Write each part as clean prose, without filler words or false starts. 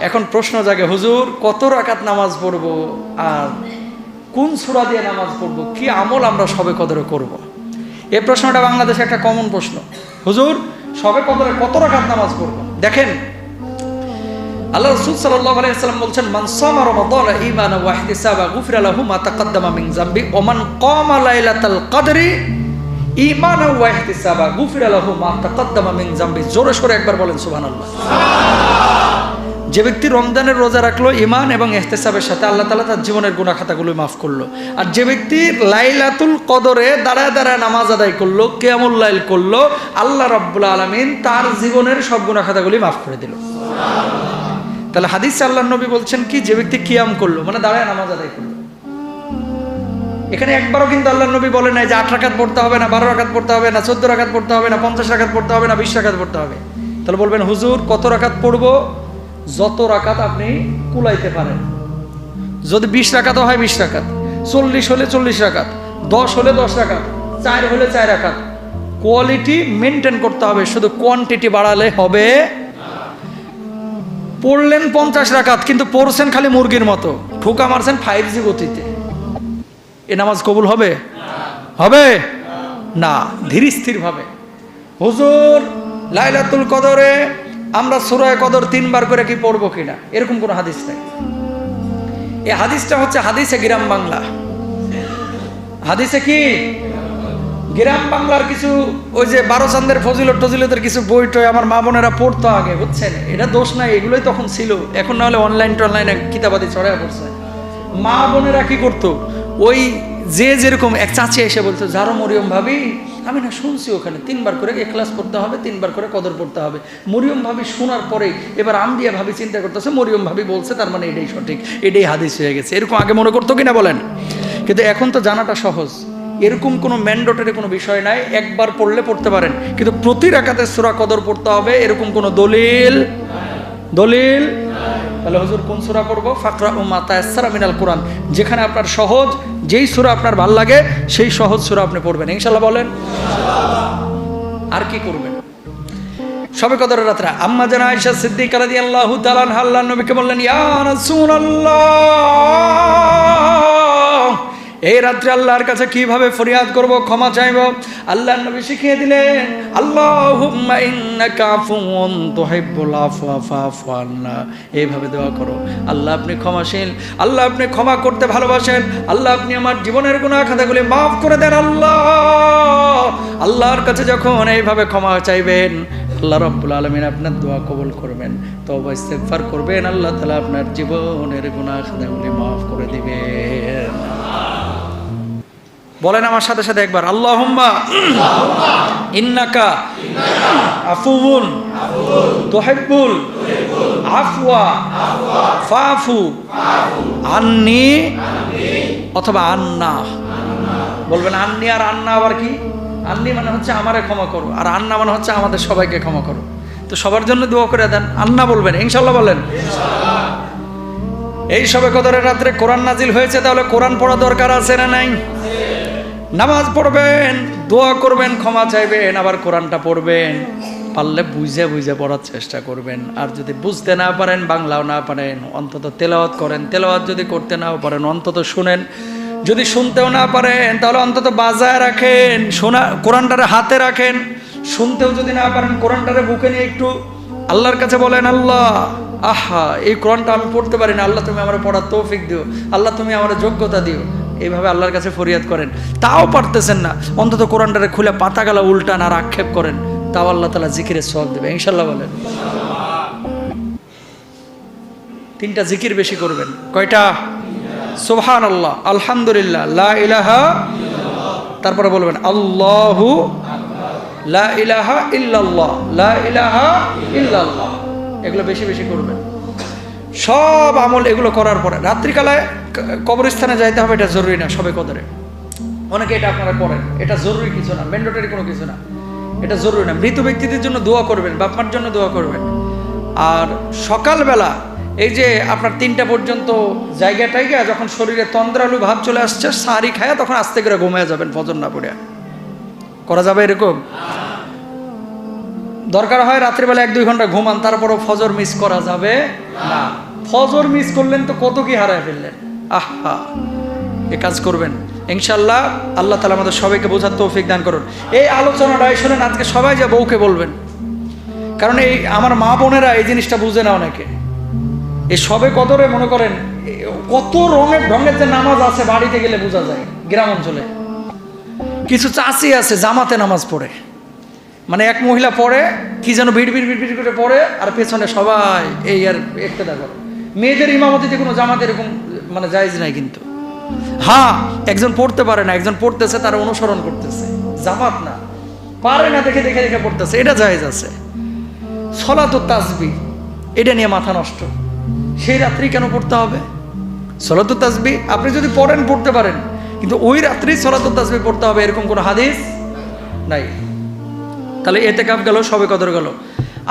এখন প্রশ্ন জাগে, হুজুর কত রাকাত নামাজ পড়বো আর কোন সূরা দিয়ে নামাজ পড়বো, কি আমল আমরা শবে কদরে করব? এই প্রশ্নটা বাংলাদেশে একটা কমন প্রশ্ন। হুজুর শবে কদরে কত রাকাত নামাজ পড়বো? দেখেন, আল্লাহ রাসূল সাল্লাল্লাহু আলাইহি ওয়াসাল্লাম বলছেন, মান সামা রমাদানা ঈমানান ওয়া ইহতিসাবান গুফিরা লাহু মা তাকাদ্দামা মিন যামবি ওয়া মান কামা লাইলাতাল কদরি ঈমানান ওয়া ইহতিসাবান গুফিরা লাহু মা তাকাদ্দামা মিন যামবি। জোরে সোরে একবার বলেন সুবহানাল্লাহ। যে ব্যক্তি রমজানের রোজা রাখলো ঈমান এবং ইহতিসাবের সাথে, আল্লাহ তাআলা তার জীবনের গুনাহ খাতাগুলো মাফ করলো। আর যে ব্যক্তি লাইলাতুল কদরে দাঁড়ায় দাঁড়ায় নামাজ আদায় করলো, কিয়ামুল লাইল করলো, আল্লাহ রাব্বুল আলামিন তার জীবনের সব গুনাহ খাতাগুলি মাফ করে দিল। তাহলে হাদিসে আল্লাহর নবী বলছেন কি, যে ব্যক্তি কিয়াম করলো মানে দাঁড়ায় নামাজ আদায় করলো। এখানে একবারও কিন্তু আল্লাহর নবী বলে নাই যে 8 রাকাত পড়তে হবে না, 12 রাকাত পড়তে হবে না, 14 রাকাত পড়তে হবে না, 50 রাকাত পড়তে হবে না, 20 রাকাত পড়তে হবে। তাহলে বলবেন, হুজুর কত রাকাত পড়বো? যত রাকাত আপনি কুলাইতে পারেন। যদি 20 রাকাতও হয় 20 রাকাত, 40 হলে 40 রাকাত, 10 হলে 10 রাকাত, 4 হলে 4 রাকাত। কোয়ালিটি মেনটেন করতে হবে, শুধু কোয়ান্টিটি বাড়ালে হবে। পড়লেন 50 রাকাত কিন্তু পড়ছেন খালি মুরগির মতো, ঠোকা মারছেন 5G গতিতে, এ নামাজ কবুল হবে? হবে না। ধীর স্থির ভাবে, হুজুর লাইলাতুল কদরে আমরা সূরা কদর 3 বার করে কি পড়বো কিনা, এরকম কোনো হাদিস নাই। এই হাদিসটা হচ্ছে হাদিসে গ্রাম বাংলা। হাদিসে কি গ্রাম বাংলার কিছু ওই যে 12 চান্দের ফজিলতের কিছু বই টই আমার মা বোনেরা পড়তো আগে, বুঝছেন? এটা দোষ নাই, এগুলোই তখন ছিল। এখন না হলে অনলাইনে কিতাবাদি ছড়ায় পড়ছে। মা বোনেরা কি করতো, ওই যে যেরকম এক চাচি এসে বলতো, যারো মরিয়ম ভাবি, আমি না শুনছি ওখানে 3 বার করে ইখলাস পড়তে হবে, 3 বার করে কদর পড়তে হবে। মরিয়ম ভাবি শোনার পরেই এবার আমদিয়া ভাবি চিন্তা করতেছে, মরিয়ম ভাবি বলছে তার মানে এটাই সঠিক, এটাই হাদিস হয়ে গেছে। এরকম আগে মনে করতো কিনা বলেন? কিন্তু এখন তো জানাটা সহজ, এরকম কোনো ম্যান্ডেটরি কোনো বিষয় নাই। একবার পড়লে পড়তে পারেন, কিন্তু প্রতি রাকাতে সূরা কদর পড়তে হবে এরকম কোনো দলিল। তাহলে হুজুর কোন সূরা পড়বো? ফাকরাউ মা তায়াসসারা মিনাল কোরআন। যেখানে আপনার সহজ, যেই সূরা আপনার ভালো লাগে সেই সহজ সূরা আপনি পড়বেন ইনশাআল্লাহ। বলেন আর কি করবেন? শবে কদরের রাতে আম্মা জানা আয়েশা সিদ্দিকা রাদিয়াল্লাহু তাআলা আনহা আল্লাহর নবীকে বললেন, ইয়া রাসূলুল্লাহ, এই রাত্রে আল্লাহর কাছে কিভাবে ফরিয়াদ করব, ক্ষমা চাইব? আল্লাহর নবী শিখিয়ে দিলেন, আল্লাহুম্মা ইন্নাকা আফুউন তুহিব্বুল আফওয়া ফাফু আন্না। এইভাবে দোয়া করো, আল্লাহ আপনি ক্ষমাশীল, আল্লাহ আপনি ক্ষমা করতে ভালোবাসেন, আল্লাহ আপনি আমার জীবনের গুনাহ খাতাগুলি মাফ করে দেন। আল্লাহর কাছে যখন এইভাবে ক্ষমা চাইবেন, আল্লাহ রাব্বুল আলামিন আপনার দোয়া কবুল করবেন, তওবা ইস্তেগফার করবেন, আল্লাহ তাআলা আপনার জীবনের গুনাহ খাতাগুলি মাফ করে দিবেন। বলেন আমার সাথে সাথে একবার, আল্লাহুম্মা ইন্নাকা আফুউন তুহিব্বুল আফওয়া ফাফু আন্নি অথবা আন্না। বলবেন আন্নি আর আন্না আবার কি? আন্নি মানে হচ্ছে আমারে ক্ষমা করো, আর আন্না মানে হচ্ছে আমাদের সবাইকে ক্ষমা করো। তো সবার জন্য দোয়া করে দেন, আন্না বলবেন ইনশাআল্লাহ। বলেন এই শবে কদরের রাত্রে কোরআন নাজিল হয়েছে, তাহলে কোরআন পড়া দরকার আছে না নাই? নামাজ পড়বেন, দোয়া করবেন, ক্ষমা চাইবেন, আবার কোরআনটা পড়বেন। পারলে বুঝে পড়ার চেষ্টা করবেন। আর যদি বুঝতে না পারেন, বাংলাও না পারেন, অন্তত তেলাওয়াত করেন। তেলাওয়াত যদি করতে নাও পারেন, অন্তত শুনেন। যদি শুনতেও না পারেন, তাহলে অন্তত বাজায় রাখেন, শোনা কোরআনটারে হাতে রাখেন। শুনতেও যদি না পারেন, কোরআনটারে বুকে নিয়ে একটু আল্লাহর কাছে বলেন, আল্লাহ আহা এই কোরআনটা আমি পড়তে পারি না, আল্লাহ তুমি আমার পড়ার তৌফিক দিও, আল্লাহ তুমি আমার যোগ্যতা দিও। এইভাবে আল্লাহর কাছে ফরিয়াদ করেন। তাও পারতেছেন না, অন্তত কোরআনটারে খুলে পাতাগুলো উল্টান আর আক্ষেপ করেন, তাও আল্লাহ তাআলা জিকিরের সওয়াব দেবে ইনশাআল্লাহ। বলেন 3টা জিকির বেশি করবেন। কয়টা? সুবহানাল্লাহ, আলহামদুলিল্লাহ, লা ইলাহা, তারপরে বলবেন আল্লাহু লা ইলাহা ইল্লাল্লাহ, লা ইলাহা ইল্লাল্লাহ। এগুলো বেশি বেশি করবেন। সব আমল এগুলো করার পরে রাত্রিকালায় কবরস্থানে যাইতে হবে, এটা জরুরি না শবে কদরে। অনেকে এটা আপনারা করেন, এটা জরুরি কিছু না, ম্যান্ডেটরি কোনো কিছু না, এটা জরুরি না। মৃত ব্যক্তিদের জন্য দোয়া করবেন, বাপ মার জন্য দোয়া করবেন। আর সকালবেলা এই যে আপনার 3টা পর্যন্ত জায়গাটাই যখন শরীরে তন্দ্রালু ভাব চলে আসছে, সাহারি খায়া তখন আস্তে করে ঘুমিয়ে যাবেন, ফজর না পড়ে। করা যাবে এরকম? দরকার হয় রাত্রিবেলা 1-2 ঘন্টা ঘুমান, তারপরও ফজর মিস করা যাবে না। ফজর মিস করলেন তো কত কি হারায় ফেললেন। আহা, এ কাজ করবেন ইনশাল্লাহ। আল্লাহ তাআলা আমাদের সবাইকে বোঝার তৌফিক দান করুন। এই আলোচনাটা শুনেন আজকে সবাই যা বউকে বলবেন, কারণ এই আমার মা বোনেরা এই জিনিসটা বুঝে না অনেকে। এই সবে কদরে মনে করেন কত ঢঙের যে নামাজ আছে বাড়িতে গেলে বোঝা যায়। গ্রাম অঞ্চলে কিছু চাচি আছে জামাতে নামাজ পড়ে, মানে এক মহিলা পড়ে কি যেন ভিড় করে পড়ে, আর পেছনে সবাই এই আর ইক্তেদা করে। মেয়েদের ইমামতিতে কোনো জামাতে এরকম মানে জায়েজ নাই। কিন্তু হ্যাঁ, একজন পড়তে পারে না, একজন পড়তেছে তার অনুসরণ করতেছে, জামাত না, পারে না দেখে দেখে দেখে পড়তেছে, এটা জায়েজ আছে। সলাতুত তাসবিহ এটা নিয়ে মাথা নষ্ট। সেই রাত্রি কেন পড়তে হবে সলাতুত তাসবিহ? আপনি যদি পড়েন পড়তে পারেন, কিন্তু ওই রাত্রি সলাতুত তাসবিহ পড়তে হবে এরকম কোনো হাদিস নাই। তাহলে ইতিকাফ গেল, শবে কদর গেল।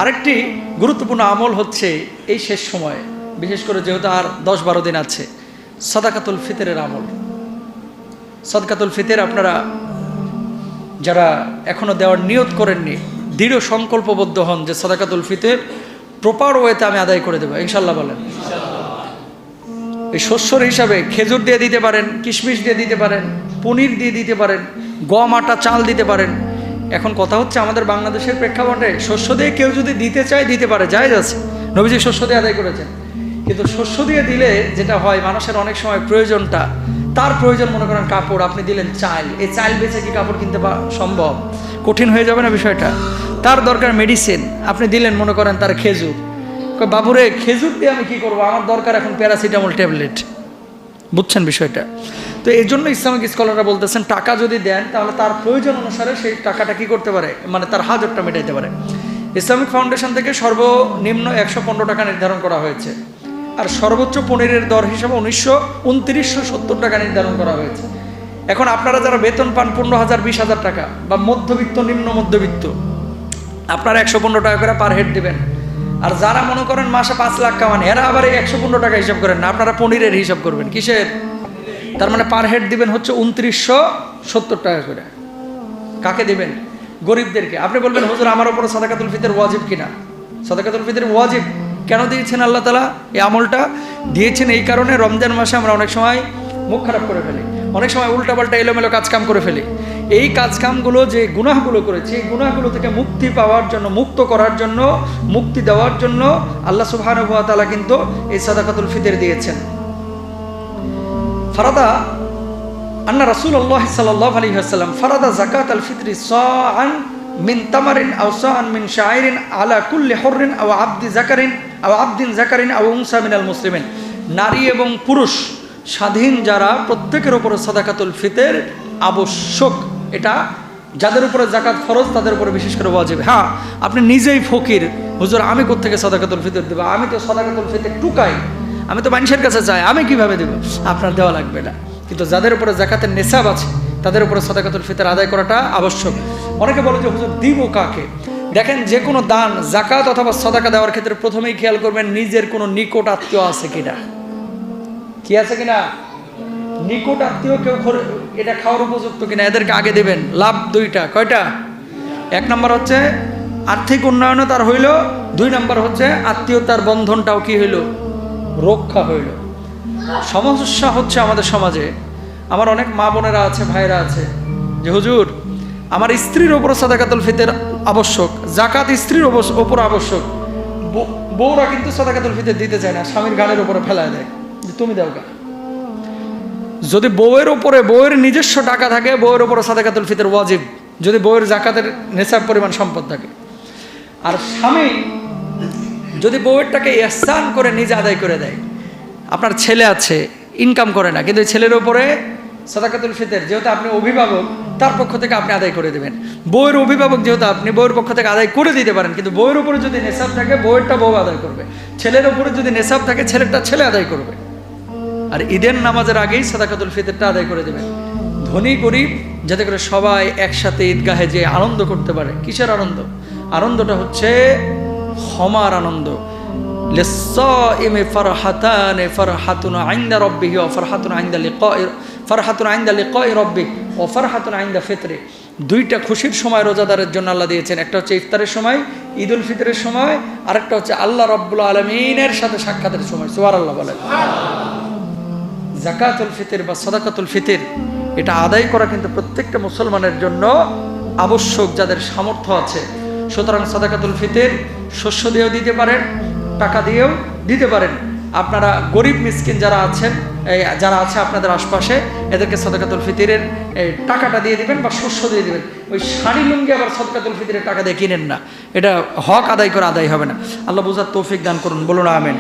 আরেকটি গুরুত্বপূর্ণ আমল হচ্ছে এই শেষ সময়ে, বিশেষ করে যেহেতু আর 10-12 দিন আছে, সাদাকাতুল ফিতরের আমল। সাদকাতুল ফিতর আপনারা যারা এখনো দেওয়ার নিয়ত করেননি, দৃঢ় সংকল্পবদ্ধ হন যে সাদাকাতুল ফিতর প্রপার ওয়েতে আমি আদায় করে দেবো ইনশাল্লাহ। বলেন এই শস্যর হিসাবে খেজুর দিয়ে দিতে পারেন, কিশমিশ দিয়ে দিতে পারেন, পনির দিয়ে দিতে পারেন, গম, আটা, চাল দিতে পারেন। এখন কথা হচ্ছে আমাদের বাংলাদেশের প্রেক্ষাপটে শস্য দিয়ে কেউ যদি দিতে চায় দিতে পারে, জায়েজ আছে। নবীজি শস্য দিয়ে আদায় করেছেন। কিন্তু শস্য দিয়ে দিলে যেটা হয়, মানুষের অনেক সময় প্রয়োজনটা, তার প্রয়োজন মনে করেন কাপড়, আপনি দিলেন চাল, এই চাল বেচে কি কাপড় কিনতে সম্ভব? কঠিন হয়ে যাবে না বিষয়টা? তার দরকার মেডিসিন, আপনি দিলেন মনে করেন তার খেজুর, বাবুরে খেজুর দিয়ে আমি কি করবো, আমার দরকার এখন প্যারাসিটামল ট্যাবলেট। বুঝছেন বিষয়টা? তো এই জন্য ইসলামিক স্কলাররা বলতেছেন টাকা যদি দেন তাহলে তার প্রয়োজন অনুসারে সেই টাকাটা কি করতে পারে, মানে তার হাজতটা মেটাইতে পারে। ইসলামিক ফাউন্ডেশন থেকে সর্বনিম্ন 115 টাকা নির্ধারণ করা হয়েছে, আর সর্বোচ্চ পনিরের দর হিসাবে 2970 টাকা নির্ধারণ করা হয়েছে। এখন আপনারা যারা বেতন পান 15,000 20,000 টাকা, বা মধ্যবিত্ত নিম্ন মধ্যবিত্ত, আপনারা 115 টাকা করে পার হেড দেবেন। আর যারা মনে করেন মাসে 5 লাখ কামান, এরা আবার এই 115 টাকা হিসাব করেন না, আপনারা পনিরের হিসাব করবেন। কিসের? তার মানে পার হেড দিবেন হচ্ছে 2970 টাকা করে। কাকে দিবেন? গরিবদেরকে। আপনি বলবেন হুজুর আমার উপরে সাদাকাতুল ফিতর ওয়াজিব কিনা? সাদাকাতুল ফিতর ওয়াজিব। কেন দিয়েছেন আল্লাহ তাআলা এই আমলটা? দিয়েছেন এই কারণে, রমজান মাসে আমরা অনেক সময় মুখ খারাপ করে ফেলি, অনেক সময় উল্টাপাল্টা এলোমেলো কাজকাম করে ফেলি। এই কাজকামগুলো যে গুনাহগুলো করেছি, এই গুনাহগুলো থেকে মুক্তি পাওয়ার জন্য, মুক্ত করার জন্য, মুক্তি দেওয়ার জন্য আল্লাহ সুবহানাহু ওয়া তাআলা কিন্তু এই সাদাকাতুল ফিতর দিয়েছেন। ফারাদা আন্না রাসূলুল্লাহ সাল্লাল্লাহু আলাইহি ওয়াসাল্লাম ফারাদা যাকাতাল ফিতরি সাআন মিন তামারিন আও সাআন মিন শাইরিন আলা কুল্লি হুররিন আও আবদিন যাকারিন আও উনসা মিনাল মুসলিমিন। নারী এবং পুরুষ স্বাধীন যারা, প্রত্যেকের উপরে সাদাকাতুল ফিতর আবশ্যক। এটা যাদের উপরে যাকাত ফরজ তাদের উপরে বিশেষ করে ওয়াজিব। হ্যাঁ, আপনি নিজেই ফকির, হুজুর আমি কোত্থেকে সাদাকাতুল ফিতর দেব, আমি তো সাদাকাতুল ফিতর টুকাই, আমি তো মানুষের কাছে চাই, আমি কিভাবে দেব? আপনার দেওয়া লাগবে না। কিন্তু যাদের উপরে যাকাতের নেশাব আছে তাদের উপরে সাদাকাতুল ফিতর আদায় করাটা আবশ্যক। অনেকে বলে যে হুজুর দিব কাকে? দেখেন, যে কোনো দান, যাকাত অথবা সাদাকা দেওয়ার ক্ষেত্রে প্রথমেই খেয়াল করবেন নিজের কোনো নিকট আত্মীয় আছে কিনা। কি আছে কিনা? নিকট আত্মীয় কেউ এটা খাওয়ার উপযুক্ত কিনা, এদেরকে আগে দেবেন। লাভ দুইটা। কয়টা? 1 নম্বর হচ্ছে আর্থিক উন্নয়নও তার হইল, 2 নম্বর হচ্ছে আত্মীয়তার বন্ধনটাও কি হইল? রক্ষা হইল। সমস্যা হচ্ছে আমাদের সমাজে, আমার অনেক মা বোনেরা আছে, ভাইরা আছে, যে হুজুর আমার স্ত্রীর ওপর সাদাকাতুল ফিতর আবশ্যক, যাকাত স্ত্রীর ওপর আবশ্যক, বউরা কিন্তু সাদাকাতুল ফিতর দিতে চায় না, স্বামীর গানের উপরে ফেলায় দেয় যে তুমি দাও গা। যদি বউয়ের উপরে, বউয়ের নিজস্ব টাকা থাকে, বউয়ের উপরে সাদাকাতুল ফিতর ওয়াজিব, যদি বউয়ের যাকাতের নেশাব পরিমাণ সম্পদ থাকে। আর স্বামী যদি বউয়েরটাকে ইহসান করে নিজে আদায় করে দেয়, আপনার ছেলে আছে ইনকাম করে না, কিন্তু ছেলের উপরে সাদাকাতুল ফিতর, যেহেতু আপনি অভিভাবক, তার পক্ষ থেকে আপনি আদায় করে দেবেন। বউয়ের অভিভাবক যেহেতু আপনি, বউয়ের পক্ষ থেকে আদায় করে দিতে পারেন, কিন্তু বউয়ের উপরে যদি নেশাব থাকে বউয়েরটা বউ আদায় করবে, ছেলের উপরে যদি নেশাব থাকে ছেলেরটা ছেলে আদায় করবে। আর ঈদের নামাজের আগেই সাদাকাতুল ফিতরটা আদায় করে দেবেন। ধনী গরিব যাতে করে সবাই একসাথে ঈদগাহে যে আনন্দ করতে পারে। কিসের আনন্দ? আনন্দটা হচ্ছে ক্ষমার আনন্দ। লিস-সাইমি ফারহাতান, ফারহাতুন ইনদা রাব্বিহি ওয়া ফারহাতুন ইনদা লিকাই রাব্বিহি ওয়া ফারহাতুন ইনদা ফিতরি। দুইটা খুশির সময় রোজাদারের জন্য আল্লাহ দিয়েছেন। একটা হচ্ছে ইফতারের সময়, ঈদ উল ফিতরের সময়, আরেকটা হচ্ছে আল্লাহ রাব্বুল আলামিনের সাথে সাক্ষাতের সময়। সুবহানাল্লাহ বলেন। যাকাতুল ফিতর বা সাদাকাতুল ফিতর এটা আদায় করা কিন্তু প্রত্যেকটা মুসলমানের জন্য আবশ্যক, যাদের সামর্থ্য আছে। সুতরাং সাদাকাতুল ফিতর শস্য দিয়েও দিতে পারেন, টাকা দিয়েও দিতে পারেন। আপনারা গরিব মিসকিন যারা আছেন, যারা আছে আপনাদের আশপাশে, এদেরকে সাদাকাতুল ফিতরের টাকাটা দিয়ে দিবেন বা শস্য দিয়ে দিবেন। ওই শাড়ি লুঙ্গি আবার সাদাকাতুল ফিতরের টাকা দিয়ে কিনেন না, এটা হক আদায় করে আদায় হবে না। আল্লাহ বুঝার তৌফিক দান করুন, বলুন আমিন।